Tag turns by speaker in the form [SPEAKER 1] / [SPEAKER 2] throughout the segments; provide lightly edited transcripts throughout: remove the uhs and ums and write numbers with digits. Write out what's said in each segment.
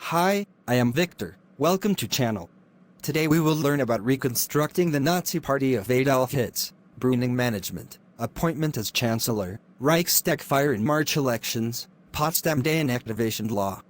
[SPEAKER 1] Hi, I am Victor. Welcome to channel. Today we will learn about reconstructing the Nazi Party of Adolf Hitler's Brüning management, appointment as Chancellor, Reichstag fire in March elections, Potsdam Day and activation law.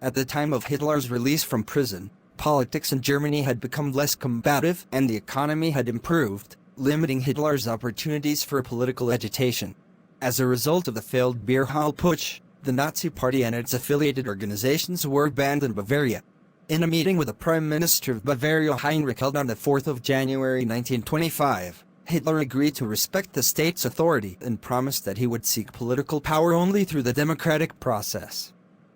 [SPEAKER 1] At the time of Hitler's release from prison, politics in Germany had become less combative and the economy had improved, limiting Hitler's opportunities for political agitation. As a result of the failed beer hall putsch, the Nazi Party and its affiliated organizations were banned in Bavaria. In a meeting with the Prime Minister of Bavaria Heinrich held on the 4th of January 1925, Hitler agreed to respect the state's authority and promised that he would seek political power only through the democratic process.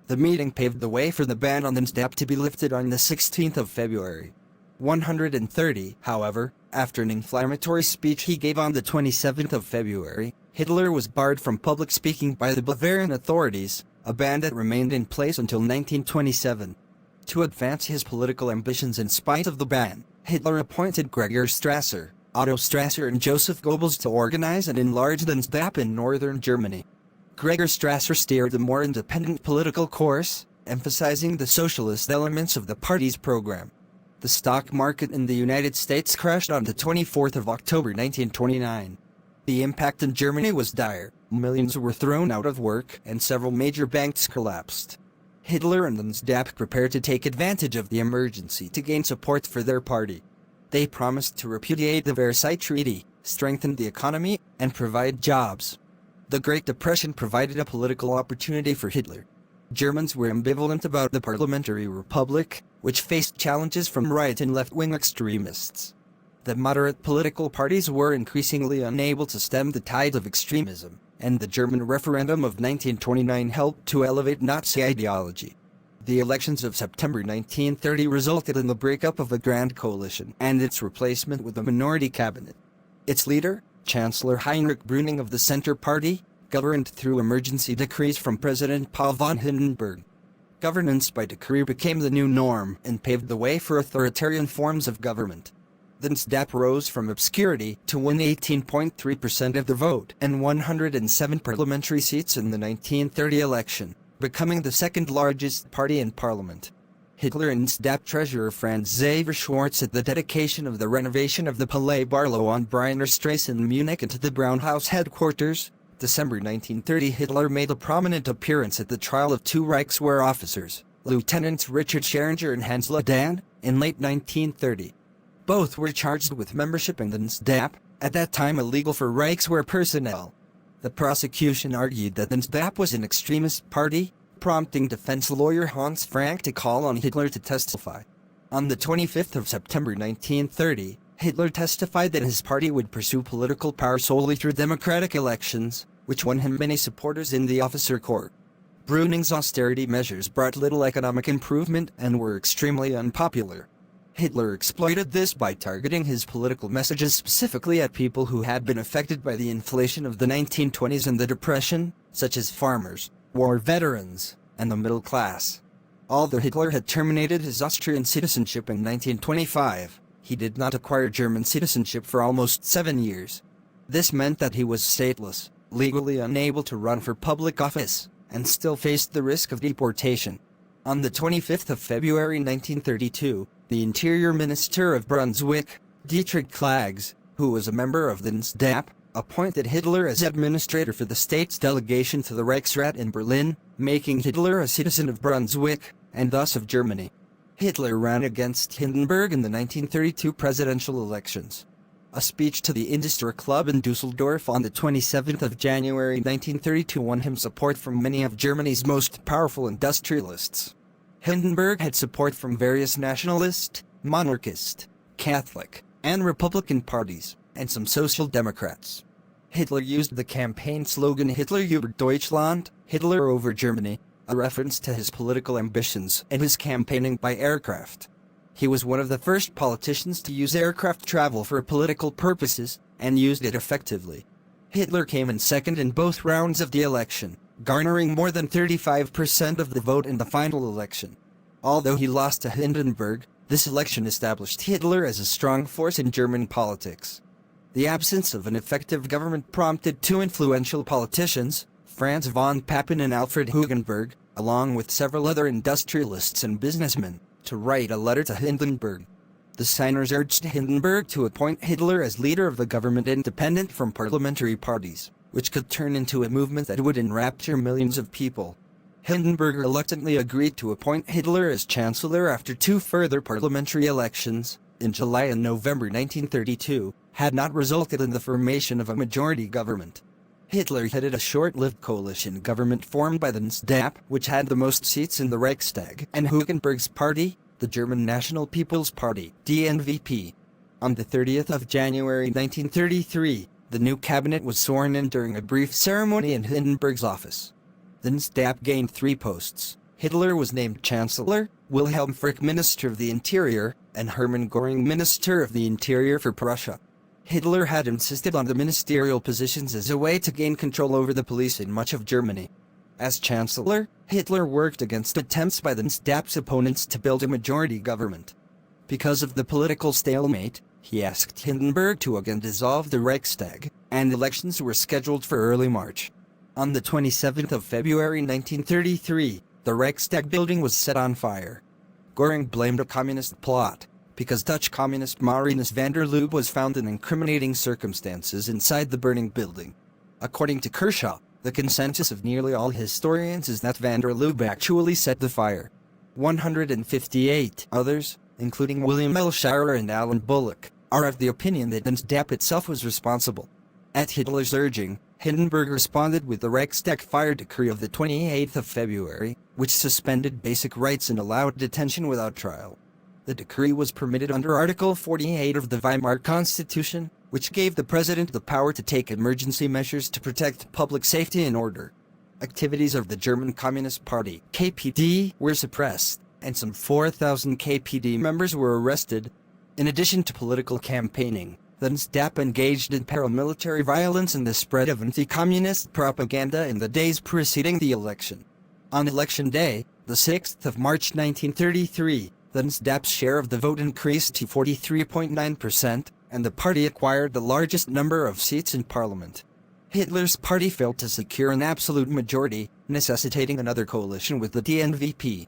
[SPEAKER 1] The meeting paved the way for the ban on the NSDAP to be lifted on the 16th of February. 130, however, after an inflammatory speech he gave on the 27th of February, Hitler was barred from public speaking by the Bavarian authorities, a ban that remained in place until 1927. To advance his political ambitions in spite of the ban, Hitler appointed Gregor Strasser, Otto Strasser and Joseph Goebbels to organize and enlarge the NSDAP in northern Germany. Gregor Strasser steered a more independent political course, emphasizing the socialist elements of the party's program. The stock market in the United States crashed on the 24th of October 1929. The impact in Germany was dire, millions were thrown out of work and several major banks collapsed. Hitler and the NSDAP prepared to take advantage of the emergency to gain support for their party. They promised to repudiate the Versailles Treaty, strengthen the economy, and provide jobs. The Great Depression provided a political opportunity for Hitler. Germans were ambivalent about the parliamentary republic, which faced challenges from right and left-wing extremists. The moderate political parties were increasingly unable to stem the tide of extremism, and the German referendum of 1929 helped to elevate Nazi ideology. The elections of September 1930 resulted in the breakup of the Grand Coalition and its replacement with a minority cabinet. Its leader, Chancellor Heinrich Brüning of the Center Party, governed through emergency decrees from President Paul von Hindenburg. Governance by decree became the new norm and paved the way for authoritarian forms of government. The NSDAP rose from obscurity to win 18.3% of the vote and 107 parliamentary seats in the 1930 election, becoming the second largest party in parliament. Hitler and NSDAP treasurer Franz Xaver Schwarz at the dedication of the renovation of the Palais Barlow on Brainerstrasse in Munich into the Brown House headquarters, December 1930 Hitler made a prominent appearance at the trial of two Reichswehr officers, Lieutenants Richard Scheringer and Hans Ladan, in late 1930. Both were charged with membership in the NSDAP, at that time illegal for Reichswehr personnel. The prosecution argued that the NSDAP was an extremist party, prompting defense lawyer Hans Frank to call on Hitler to testify. On the 25th of September 1930, Hitler testified that his party would pursue political power solely through democratic elections, which won him many supporters in the officer corps. Brüning's austerity measures brought little economic improvement and were extremely unpopular. Hitler exploited this by targeting his political messages specifically at people who had been affected by the inflation of the 1920s and the Depression, such as farmers, war veterans, and the middle class. Although Hitler had terminated his Austrian citizenship in 1925, he did not acquire German citizenship for almost 7 years. This meant that he was stateless, legally unable to run for public office, and still faced the risk of deportation. On the 25th of February 1932, the Interior Minister of Brunswick, Dietrich Klages, who was a member of the NSDAP, appointed Hitler as administrator for the state's delegation to the Reichsrat in Berlin, making Hitler a citizen of Brunswick, and thus of Germany. Hitler ran against Hindenburg in the 1932 presidential elections. A speech to the Industrie Club in Dusseldorf on the 27th of January 1932 won him support from many of Germany's most powerful industrialists. Hindenburg had support from various nationalist, monarchist, Catholic, and Republican parties, and some social democrats. Hitler used the campaign slogan Hitler über Deutschland, Hitler over Germany, a reference to his political ambitions and his campaigning by aircraft. He was one of the first politicians to use aircraft travel for political purposes, and used it effectively. Hitler came in second in both rounds of the election, garnering more than 35% of the vote in the final election. Although he lost to Hindenburg, this election established Hitler as a strong force in German politics. The absence of an effective government prompted two influential politicians, Franz von Papen and Alfred Hugenberg, along with several other industrialists and businessmen, to write a letter to Hindenburg. The signers urged Hindenburg to appoint Hitler as leader of the government independent from parliamentary parties, which could turn into a movement that would enrapture millions of people. Hindenburg reluctantly agreed to appoint Hitler as Chancellor after two further parliamentary elections, in July and November 1932, had not resulted in the formation of a majority government. Hitler headed a short-lived coalition government formed by the NSDAP, which had the most seats in the Reichstag, and Hugenberg's party, the German National People's Party, DNVP. On the 30th of January 1933, the new cabinet was sworn in during a brief ceremony in Hindenburg's office. The NSDAP gained 3 posts. Hitler was named Chancellor, Wilhelm Frick Minister of the Interior, and Hermann Göring Minister of the Interior for Prussia. Hitler had insisted on the ministerial positions as a way to gain control over the police in much of Germany. As Chancellor, Hitler worked against attempts by the NSDAP's opponents to build a majority government. Because of the political stalemate, he asked Hindenburg to again dissolve the Reichstag, and elections were scheduled for early March. On the 27th of February 1933, the Reichstag building was set on fire. Göring blamed a communist plot, because Dutch communist Marinus van der Lubbe was found in incriminating circumstances inside the burning building. According to Kershaw, the consensus of nearly all historians is that van der Lubbe actually set the fire. 158 others, including William L. Shirer and Alan Bullock, are of the opinion that the NSDAP itself was responsible. At Hitler's urging, Hindenburg responded with the Reichstag fire decree of the 28th of February, which suspended basic rights and allowed detention without trial. The decree was permitted under Article 48 of the Weimar Constitution, which gave the president the power to take emergency measures to protect public safety and order. Activities of the German Communist Party, KPD, were suppressed, and some 4,000 KPD members were arrested. In addition to political campaigning, the NSDAP engaged in paramilitary violence and the spread of anti-communist propaganda in the days preceding the election. On Election Day, the 6th of March 1933, the NSDAP's share of the vote increased to 43.9%, and the party acquired the largest number of seats in parliament. Hitler's party failed to secure an absolute majority, necessitating another coalition with the DNVP.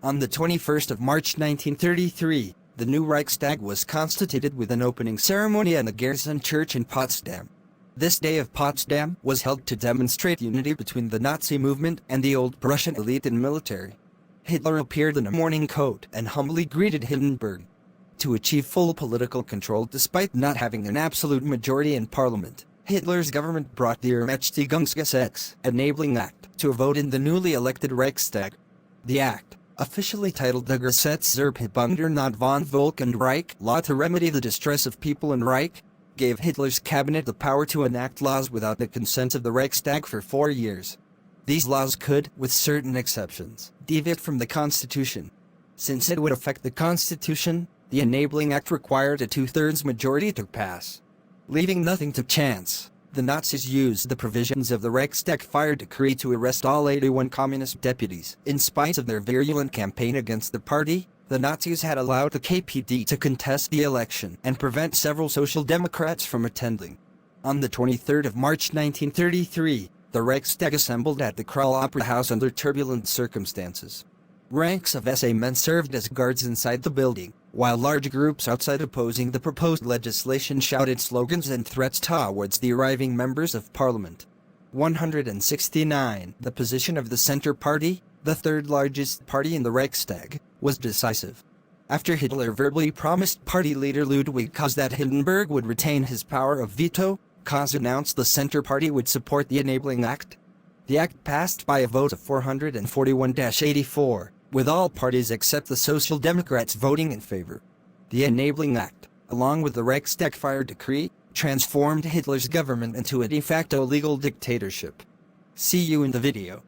[SPEAKER 1] On the 21st of March 1933, the new Reichstag was constituted with an opening ceremony and a garrison church in Potsdam. This Day of Potsdam was held to demonstrate unity between the Nazi movement and the old Prussian elite and military. Hitler appeared in a morning coat and humbly greeted Hindenburg. To achieve full political control despite not having an absolute majority in parliament, Hitler's government brought the Ermächtigungsgesetz, Enabling Act, to a vote in the newly elected Reichstag. The act, officially titled the Gesetz zur Bebanderung von Volk und Reich, law to remedy the distress of people and Reich, gave Hitler's cabinet the power to enact laws without the consent of the Reichstag for 4 years. These laws could, with certain exceptions, deviate from the Constitution. Since it would affect the Constitution, the Enabling Act required a 2/3 majority to pass. Leaving nothing to chance, the Nazis used the provisions of the Reichstag fire decree to arrest all 81 communist deputies. In spite of their virulent campaign against the party, the Nazis had allowed the KPD to contest the election and prevent several Social Democrats from attending. On the 23rd of March 1933, the Reichstag assembled at the Kral Opera House under turbulent circumstances. Ranks of SA men served as guards inside the building, while large groups outside opposing the proposed legislation shouted slogans and threats towards the arriving members of parliament. 169. The position of the Center Party, the third largest party in the Reichstag, was decisive. After Hitler verbally promised party leader Ludwig Kaas that Hindenburg would retain his power of veto, Kaas announced the Center Party would support the Enabling Act. The act passed by a vote of 441-84, with all parties except the Social Democrats voting in favor. The Enabling Act, along with the Reichstag fire decree, transformed Hitler's government into a de facto legal dictatorship. See you in the video.